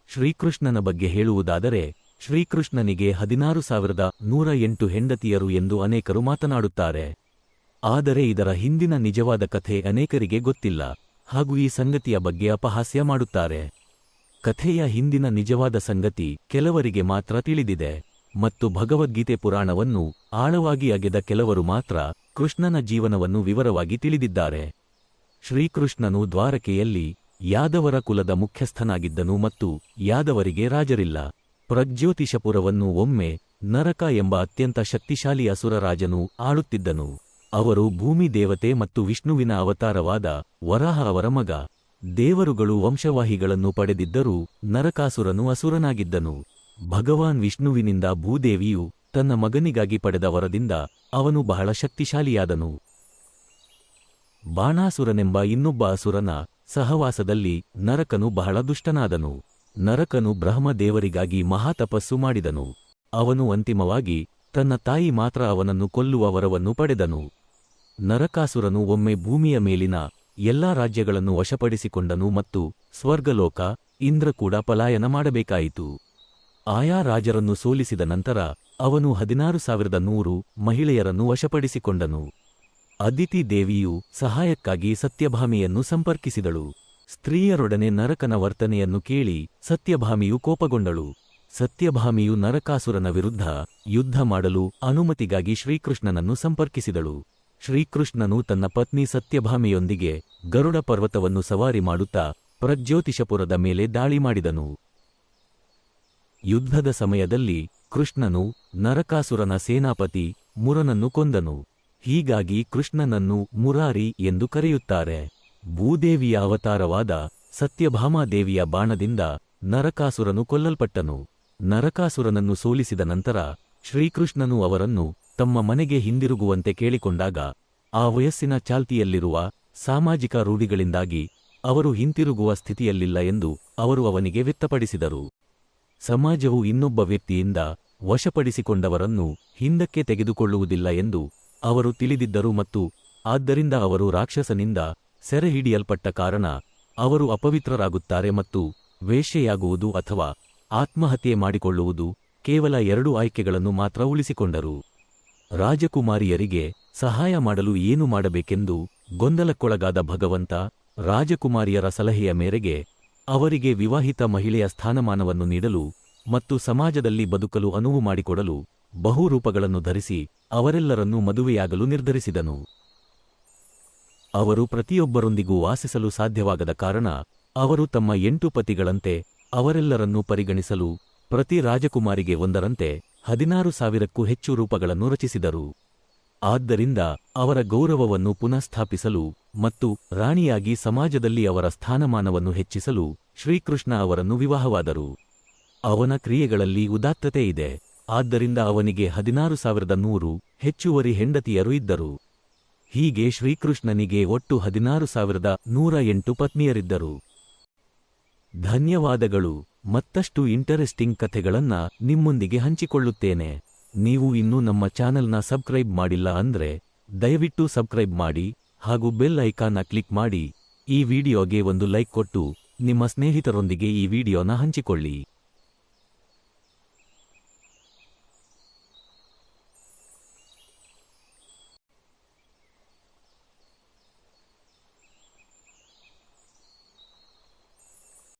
ಶ್ರೀಕೃಷ್ಣನ ಬಗ್ಗೆ ಹೇಳುವುದಾದರೆ, ಶ್ರೀಕೃಷ್ಣನಿಗೆ 16,108 ಹೆಂಡತಿಯರು ಎಂದು ಅನೇಕರು ಮಾತನಾಡುತ್ತಾರೆ. ಆದರೆ ಇದರ ಹಿಂದಿನ ನಿಜವಾದ ಕಥೆ ಅನೇಕರಿಗೆ ಗೊತ್ತಿಲ್ಲ, ಹಾಗೂ ಈ ಸಂಗತಿಯ ಬಗ್ಗೆ ಅಪಹಾಸ್ಯ ಮಾಡುತ್ತಾರೆ. ಕಥೆಯ ಹಿಂದಿನ ನಿಜವಾದ ಸಂಗತಿ ಕೆಲವರಿಗೆ ಮಾತ್ರ ತಿಳಿದಿದೆ, ಮತ್ತು ಭಗವದ್ಗೀತೆ ಪುರಾಣವನ್ನು ಆಳವಾಗಿ ಅಗೆದ ಕೆಲವರು ಮಾತ್ರ ಕೃಷ್ಣನ ಜೀವನವನ್ನು ವಿವರವಾಗಿ ತಿಳಿದಿದ್ದಾರೆ. ಶ್ರೀಕೃಷ್ಣನು ದ್ವಾರಕೆಯಲ್ಲಿ ಯಾದವರ ಕುಲದ ಮುಖ್ಯಸ್ಥನಾಗಿದ್ದನು ಮತ್ತು ಯಾದವರಿಗೆ ರಾಜರಿಲ್ಲ. ಪ್ರಜ್ಯೋತಿಷಪುರವನ್ನು ಒಮ್ಮೆ ನರಕ ಎಂಬ ಅತ್ಯಂತ ಶಕ್ತಿಶಾಲಿ ಅಸುರ ರಾಜನು ಆಳುತ್ತಿದ್ದನು. ಅವರು ಭೂಮಿ ದೇವತೆ ಮತ್ತು ವಿಷ್ಣುವಿನ ಅವತಾರವಾದ ವರಾಹ ಅವರ ಮಗ. ದೇವರುಗಳು ವಂಶವಾಹಿಗಳನ್ನು ಪಡೆದಿದ್ದರೂ ನರಕಾಸುರನು ಅಸುರನಾಗಿದ್ದನು. ಭಗವಾನ್ ವಿಷ್ಣುವಿನಿಂದ ಭೂದೇವಿಯು ತನ್ನ ಮಗನಿಗಾಗಿ ಪಡೆದ ವರದಿಂದ ಅವನು ಬಹಳ ಶಕ್ತಿಶಾಲಿಯಾದನು. ಬಾಣಾಸುರನೆಂಬ ಇನ್ನೊಬ್ಬ ಅಸುರನ ಸಹವಾಸದಲ್ಲಿ ನರಕನು ಬಹಳ ದುಷ್ಟನಾದನು. ನರಕನು ಬ್ರಹ್ಮದೇವರಿಗಾಗಿ ಮಹಾತಪಸ್ಸು ಮಾಡಿದನು. ಅವನು ಅಂತಿಮವಾಗಿ ತನ್ನ ತಾಯಿ ಮಾತ್ರ ಅವನನ್ನು ಕೊಲ್ಲುವ ವರವನ್ನು ಪಡೆದನು. ನರಕಾಸುರನು ಒಮ್ಮೆ ಭೂಮಿಯ ಮೇಲಿನ ಎಲ್ಲಾ ರಾಜ್ಯಗಳನ್ನು ವಶಪಡಿಸಿಕೊಂಡನು ಮತ್ತು ಸ್ವರ್ಗಲೋಕ, ಇಂದ್ರ ಕೂಡ ಪಲಾಯನ ಮಾಡಬೇಕಾಯಿತು. ಆಯಾ ರಾಜರನ್ನು ಸೋಲಿಸಿದ ನಂತರ ಅವನು 16,100 ಮಹಿಳೆಯರನ್ನು ವಶಪಡಿಸಿಕೊಂಡನು. ಅದಿತಿ ದೇವಿಯು ಸಹಾಯಕ್ಕಾಗಿ ಸತ್ಯಭಾಮಿಯನ್ನು ಸಂಪರ್ಕಿಸಿದಳು. ಸ್ತ್ರೀಯರೊಡನೆ ನರಕನ ವರ್ತನೆಯನ್ನು ಕೇಳಿ ಸತ್ಯಭಾಮಿಯು ಕೋಪಗೊಂಡಳು. ಸತ್ಯಭಾಮಿಯು ನರಕಾಸುರನ ವಿರುದ್ಧ ಯುದ್ಧ ಮಾಡಲು ಅನುಮತಿಗಾಗಿ ಶ್ರೀಕೃಷ್ಣನನ್ನು ಸಂಪರ್ಕಿಸಿದಳು. ಶ್ರೀಕೃಷ್ಣನು ತನ್ನ ಪತ್ನಿ ಸತ್ಯಭಾಮಿಯೊಂದಿಗೆ ಗರುಡ ಪರ್ವತವನ್ನು ಸವಾರಿ ಮಾಡುತ್ತಾ ಪ್ರಜ್ಯೋತಿಷಪುರದ ಮೇಲೆ ದಾಳಿ ಮಾಡಿದನು. ಯುದ್ಧದ ಸಮಯದಲ್ಲಿ ಕೃಷ್ಣನು ನರಕಾಸುರನ ಸೇನಾಪತಿ ಮುರನನ್ನು ಕೊಂದನು. ಹೀಗಾಗಿ ಕೃಷ್ಣನನ್ನು ಮುರಾರಿ ಎಂದು ಕರೆಯುತ್ತಾರೆ. ಭೂದೇವಿಯ ಅವತಾರವಾದ ಸತ್ಯಭಾಮಾದೇವಿಯ ಬಾಣದಿಂದ ನರಕಾಸುರನು ಕೊಲ್ಲಲ್ಪಟ್ಟನು. ನರಕಾಸುರನನ್ನು ಸೋಲಿಸಿದ ನಂತರ ಶ್ರೀಕೃಷ್ಣನು ಅವರನ್ನು ತಮ್ಮ ಮನೆಗೆ ಹಿಂದಿರುಗುವಂತೆ ಕೇಳಿಕೊಂಡಾಗ ಆ ವಯಸ್ಸಿನ ಚಾಲ್ತಿಯಲ್ಲಿರುವ ಸಾಮಾಜಿಕ ರೂಢಿಗಳಿಂದಾಗಿ ಅವರು ಹಿಂತಿರುಗುವ ಸ್ಥಿತಿಯಲ್ಲಿಲ್ಲ ಎಂದು ಅವರು ಅವನಿಗೆ ವ್ಯಕ್ತಪಡಿಸಿದರು. ಸಮಾಜವು ಇನ್ನೊಬ್ಬ ವ್ಯಕ್ತಿಯಿಂದ ವಶಪಡಿಸಿಕೊಂಡವರನ್ನು ಹಿಂದಕ್ಕೆ ತೆಗೆದುಕೊಳ್ಳುವುದಿಲ್ಲ ಎಂದು ಅವರು ತಿಳಿದಿದ್ದರು ಮತ್ತು ಆದ್ದರಿಂದ ಅವರು ರಾಕ್ಷಸನಿಂದ ಸೆರೆಹಿಡಿಯಲ್ಪಟ್ಟ ಕಾರಣ ಅವರು ಅಪವಿತ್ರರಾಗುತ್ತಾರೆ ಮತ್ತು ವೇಶ್ಯೆಯಾಗುವುದು ಅಥವಾ ಆತ್ಮಹತ್ಯೆ ಮಾಡಿಕೊಳ್ಳುವುದು ಕೇವಲ 2 ಆಯ್ಕೆಗಳನ್ನು ಮಾತ್ರ ಉಳಿಸಿಕೊಂಡರು. ರಾಜಕುಮಾರಿಯರಿಗೆ ಸಹಾಯ ಮಾಡಲು ಏನು ಮಾಡಬೇಕೆಂದು ಗೊಂದಲಕ್ಕೊಳಗಾದ ಭಗವಂತ ರಾಜಕುಮಾರಿಯರ ಸಲಹೆಯ ಮೇರೆಗೆ ಅವರಿಗೆ ವಿವಾಹಿತ ಮಹಿಳೆಯ ಸ್ಥಾನಮಾನವನ್ನು ನೀಡಲು ಮತ್ತು ಸಮಾಜದಲ್ಲಿ ಬದುಕಲು ಅನುವು ಮಾಡಿಕೊಡಲು ಬಹುರೂಪಗಳನ್ನು ಧರಿಸಿ ಅವರೆಲ್ಲರನ್ನೂ ಮದುವೆಯಾಗಲು ನಿರ್ಧರಿಸಿದನು. ಅವರು ಪ್ರತಿಯೊಬ್ಬರೊಂದಿಗೂ ವಾಸಿಸಲು ಸಾಧ್ಯವಾಗದ ಕಾರಣ ಅವರು ತಮ್ಮ 8 ಪತಿಗಳಂತೆ ಅವರೆಲ್ಲರನ್ನೂ ಪರಿಗಣಿಸಲು ಪ್ರತಿ ರಾಜಕುಮಾರಿಗೆ ಒಂದರಂತೆ 16,000ಕ್ಕೂ ಹೆಚ್ಚು ರೂಪಗಳನ್ನು ರಚಿಸಿದರು. ಆದ್ದರಿಂದ ಅವರ ಗೌರವವನ್ನು ಪುನಃಸ್ಥಾಪಿಸಲು ಮತ್ತು ರಾಣಿಯಾಗಿ ಸಮಾಜದಲ್ಲಿ ಅವರ ಸ್ಥಾನಮಾನವನ್ನು ಹೆಚ್ಚಿಸಲು ಶ್ರೀಕೃಷ್ಣ ಅವರನ್ನು ವಿವಾಹವಾದರು. ಅವನ ಕ್ರಿಯೆಗಳಲ್ಲಿ ಉದಾತ್ತತೆ ಇದೆ, ಆದ್ದರಿಂದ ಅವನಿಗೆ 16,100 ಹೆಚ್ಚುವರಿ ಹೆಂಡತಿಯರು ಇದ್ದರು. ಹೀಗೆ ಶ್ರೀಕೃಷ್ಣನಿಗೆ ಒಟ್ಟು 16,108 ಪತ್ನಿಯರಿದ್ದರು. ಧನ್ಯವಾದಗಳು. ಮತ್ತಷ್ಟು ಇಂಟರೆಸ್ಟಿಂಗ್ ಕಥೆಗಳನ್ನ ನಿಮ್ಮೊಂದಿಗೆ ಹಂಚಿಕೊಳ್ಳುತ್ತೇನೆ. ನೀವು ಇನ್ನೂ ನಮ್ಮ ಚಾನೆಲ್ನ ಸಬ್ಸ್ಕ್ರೈಬ್ ಮಾಡಿಲ್ಲ ಅಂದ್ರೆ ದಯವಿಟ್ಟು ಸಬ್ಸ್ಕ್ರೈಬ್ ಮಾಡಿ ಹಾಗೂ ಬೆಲ್ ಐಕಾನ್ನ ಕ್ಲಿಕ್ ಮಾಡಿ. ಈ ವಿಡಿಯೋಗೆ ಒಂದು ಲೈಕ್ ಕೊಟ್ಟು ನಿಮ್ಮ ಸ್ನೇಹಿತರೊಂದಿಗೆ ಈ ವಿಡಿಯೋನ ಹಂಚಿಕೊಳ್ಳಿ.